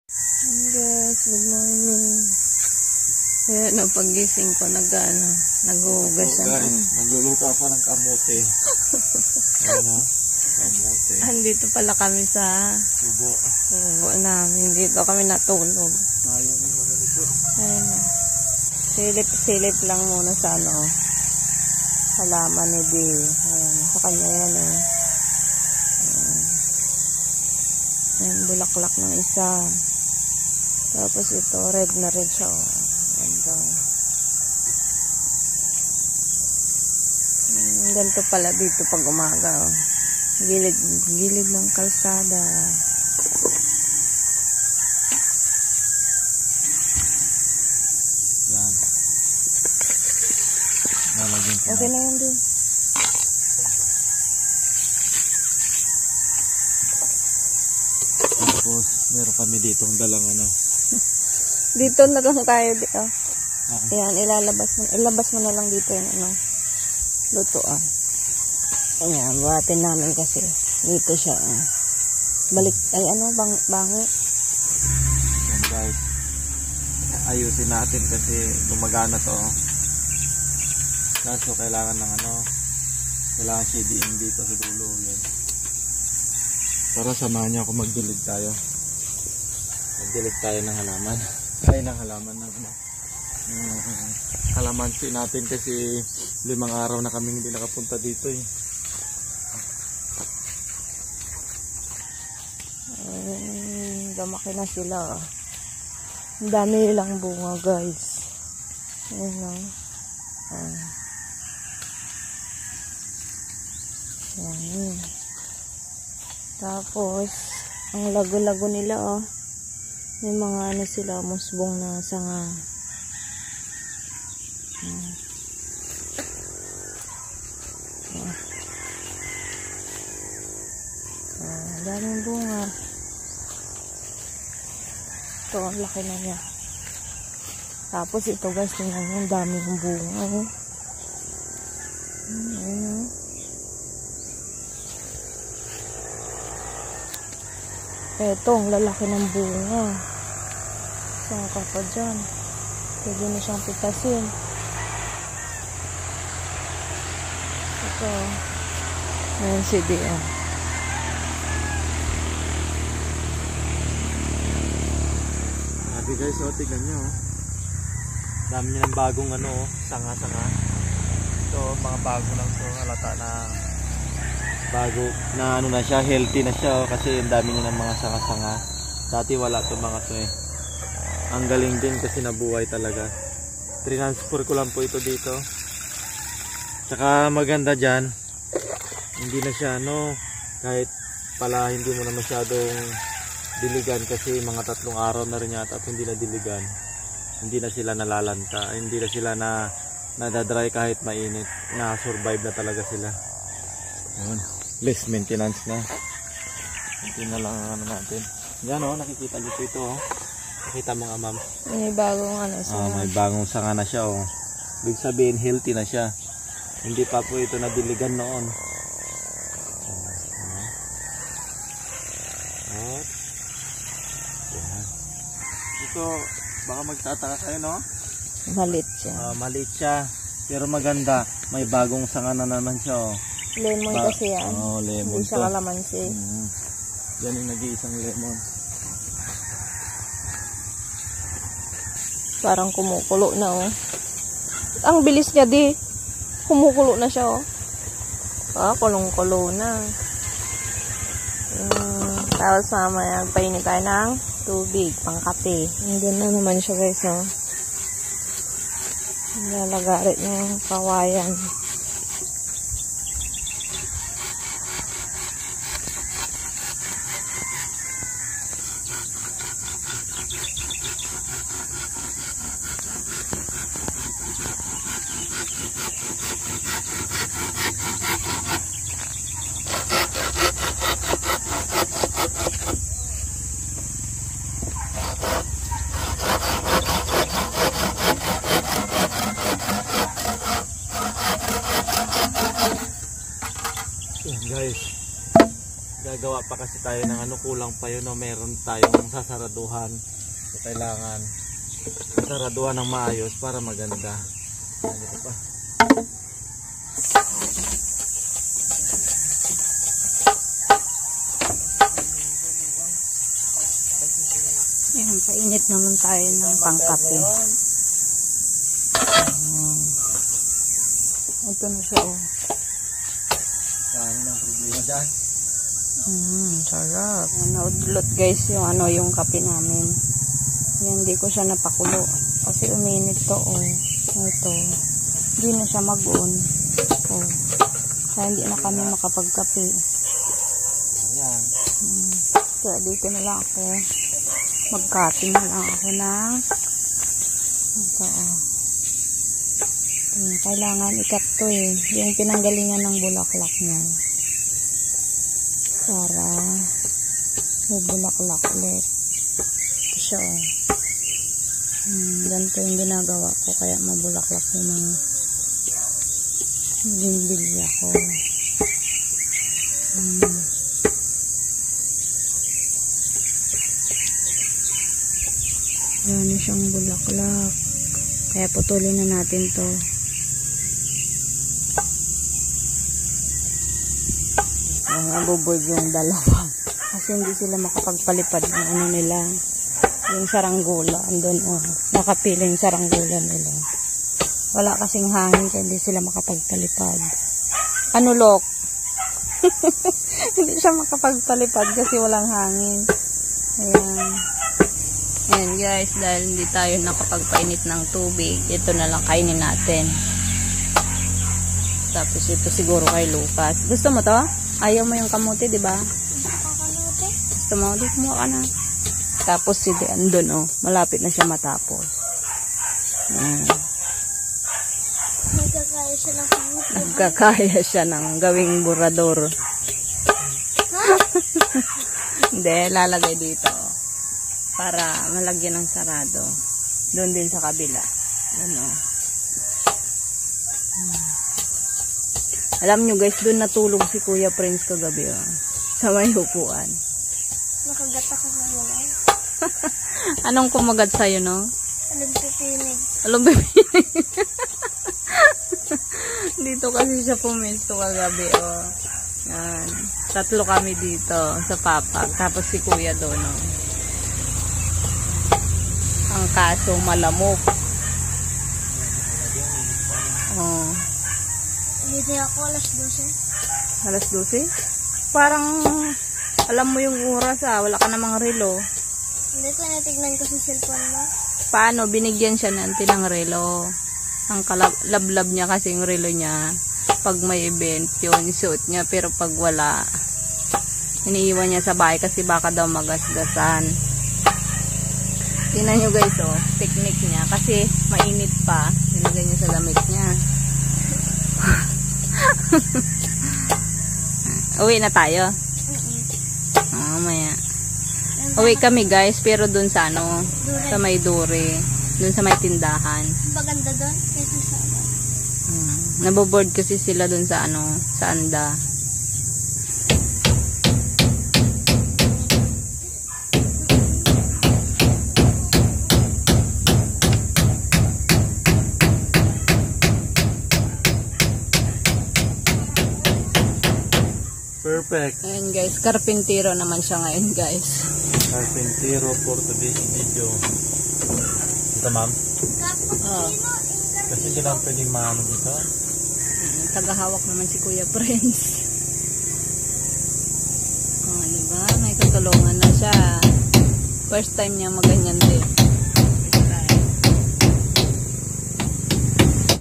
Guys, good morning. Kaya no, pag-gising ko, nag-uugas na. Nagluluto ako ng kamote. Ano? Kamote. Andito pala kami sa tubo namin. Dito kami natulog. Sayang yung ano nito. Ayun. Silip lang muna sa halaman ni D. Ayan, sa kanya yan eh. Ayan, bulaklak ng isa. Tapos ito, red na red siya. Ganito pala dito pag umaga. Gilid ng kalsada. Yan. Nalagyan ko. Okay na yan din. Tapos, meron kami ditong dalang ano. Dito na lang tayo dito. Ayan, ilabas mo na lang dito yung lutoan. Ayan, buhatin namin kasi dito siya. Balik, bangi. Yan guys. Ayusin natin kasi gumagana to. Kaso kailangan ng kailangan CDM dito sa dulo. Yan. Para samahan niya ako magdilig tayo. Magdilig tayo ng halaman. Ng halaman ng kalamansi natin kasi 5 araw na kaming hindi nakapunta dito eh. Gamaki na sila. Ang dami nilang bunga guys. Ayan o. Ayan. Tapos ang lago-lago nila may mga sila musbong na sanga. Daming bunga. Ito, ang laki na niya. Tapos ito guys, tingnan nyo, ang daming bunga. Ito, ang lalaki ng bunga. Saan ka pa dyan? Pwede na siyang pitasin. Ito. Ayan si Dion. Sabi guys, tignan nyo. Dami niya ng bagong sanga-sanga. Ito, mga bago lang to. Halata na bago na na siya, healthy na siya kasi ang dami niya ng mga sanga-sanga. Dati wala to mga to eh. Ang galing din kasi nabuhay talaga. Transfer ko lang po ito dito. Tsaka maganda dyan, hindi na siya kahit pala hindi mo na masyadong diligan kasi mga 3 araw na rin yata at hindi na diligan. Hindi na sila nalalanta, hindi na sila nadadry kahit mainit. Na-survive na talaga sila. Yun. Less maintenance na. Hindi na lang natin. Yan nakikita nyo po ito Nakita mo nga ma'am. May bagong sanga. May bagong sanga na siya Ibig sabihin healthy na siya. Hindi pa po ito nadiligan noon. Ito, baka magtataka kayo Malit siya. Malit siya. Pero maganda. May bagong sanga na naman siya Lemon kasi yan. Lemon. Hindi siya kalamansi. Yan yung nag-iisang lemon. Parang kumukulo na Ang bilis niya kumukulo na siya kulong-kulo na. Tapos mamaya painit tayo ng tubig pang kape. Hanggang na naman siya guys Nalagarit ng kawayan. Nagawa pa kasi tayo ng ano, kulang pa yun, no? Meron tayong sasaraduhan. So, kailangan sasaraduhan ng maayos para maganda. Dito pa. Ayan, painit naman tayo ng pangkape. Ito na siya, oh. Kaya ng problema dyan. Sarap. Naudlot guys yung ano, yung kape namin. Yan, hindi ko siya napakulo. Kasi uminit to, oh. Ito. Hindi na siya mag-on. Oh. Kaya hindi na kami makapagkape. Ayan. Kaya dito na lang ako. Mag-cutting na lang ako ng ito, oh. Kailangan ikat to eh. Yung pinanggalingan ng bulaklak niya. Para bubulaklak ulit. Ito siya, oh. Ganito yung ginagawa ko. Kaya mabulaklak yung mga bimbilya ko. Yan siyang bulaklak. Kaya putulin na natin to. Nabubod yung dalawa. Kasi hindi sila makapagpalipad ng ano nila. Yung saranggola. Andun, oh. Nakapila yung saranggola nila. Wala kasing hangin kaya hindi sila makapagpalipad. Ano, Lok? Hindi siya makapagpalipad kasi walang hangin. Ayan. Ayan guys, dahil hindi tayo nakapagpainit ng tubig, ito na lang kainin natin. Tapos ito siguro kay Lucas. Gusto mo to? Ayaw mo yung kamote, di ba? Kamote? Gusto mo? Dito mo ka na. Tapos si Dean doon, oh. Malapit na siya matapos. Nagkakaya siya ng kamote. Nagkakaya siya ng gawing burador. Hindi, lalagay dito. Para malagyan ng sarado. Doon din sa kabila. Ano. Alam nyo guys, doon natulog si Kuya Prince kagabi. Oh. Sa may upuan. Nakagat ako ng wala. Anong kumagat sa'yo, no? Alam pipinig. Alam pipinig. Dito kasi siya pumisto kagabi. Oh. Yan. 3 kami dito sa papag. Tapos si Kuya doon. Oh. Ang kaso malamok. Oh. Hindi ako alas 12. Alas 12? Parang alam mo yung oras, ah. Wala ka namang relo. Hindi ko natignan ko sa cellphone mo. Paano? Binigyan siya natin ng relo. Ang kalablab niya kasi yung relo niya. Pag may event, yun, suot niya. Pero pag wala, iniiwan niya sa bahay kasi baka daw magasgasan. Tingnan nyo guys, oh, technique niya. Kasi mainit pa. Nilagay niya sa lamig niya. Uwi na tayo? Maya. Uwi kami guys, pero dun sa ano, Dure. sa may dure. Dun sa may tindahan. Maganda doon kaysa sa ano. Naboboard kasi sila dun sa ano, sa anda. Perfect. Ayan guys, karpintero naman siya ngayon guys. Carpintero for today's video. Ito ma'am? Oh. Kasi hindi lang pwedeng maano dito. Tagahawak naman si Kuya Prince. Oh, diba? May katulungan na siya. First time niya maganyan din.